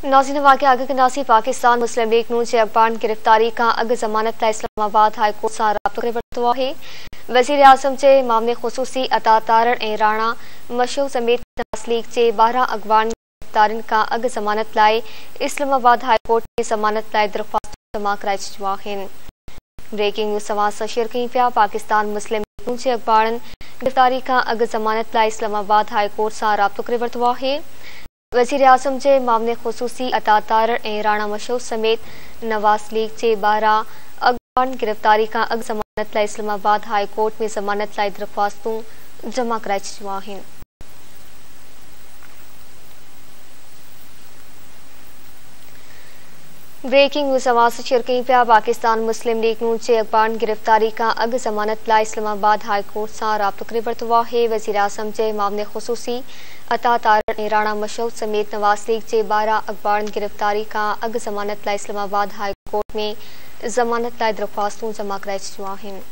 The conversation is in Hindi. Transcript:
नाज़रीन वाक़िआ अॻकंदासीं। पाकिस्तान मुस्लिम लीग नून जे अखबारनि गिरफ़्तारी खां अॻु ज़मानत लाइ इस्लामाबाद हाई कोर्ट सां राब्तो करे वरितो आहे। वज़ीर आज़म जे मामले ख़ुसूसी अता तारड़ ऐं राणा मशहूद समेत नवाज़ लीग जे 12 अखबारनि गिरफ़्तारियुनि खां अॻु ज़मानत लाइ इस्लामाबाद हाई कोर्ट में ज़मानत लाइ दरख़्वास्तूं जमा कराए छॾियूं आहिनि। ब्रेकिंग न्यूज़ तव्हां सां शेयर कयूं पिया। पाकिस्तान मुस्लिम लीग नून जे अखबारनि गिरफ़्तारी खां अॻु ज़मानत लाइ इस्लामाबाद हाई कोर्ट सां राब्तो करे वरितो आहे। वज़ीर आज़म जे मामले ख़ुसूसी अता तारड़ ऐं राणा मशहूद समेत नवाज़ लीग जे 12 अखबारनि गिरफ़्तारी खां अॻु ज़मानत लाइ इस्लामाबाद हाई कोर्ट में ज़मानत लाइ दरख़्वास्तूं जमा कराए छॾियूं आहिनि। ब्रेकिंग न्यूज़ तव्हां सां शेयर कयूं पिया। पाकिस्तान मुस्लिम लीग नून जे अखबारनि गिरफ़्तारी खां अॻु ज़मानत लाइ इस्लामाबाद हाई कोर्ट सां राब्तो करे वरितो आहे। वज़ीर आज़म जे मामले ख़ुसूसी अता तारड़ ऐं राणा मशहूद समेत नवाज़ लीग जे 12 अखबारनि गिरफ़्तारी खां अॻु ज़मानत लाइ इस्लामाबाद हाई कोर्ट में ज़मानत लाइ दरख़्वास्तूं जमा कराए छॾियूं आहिनि।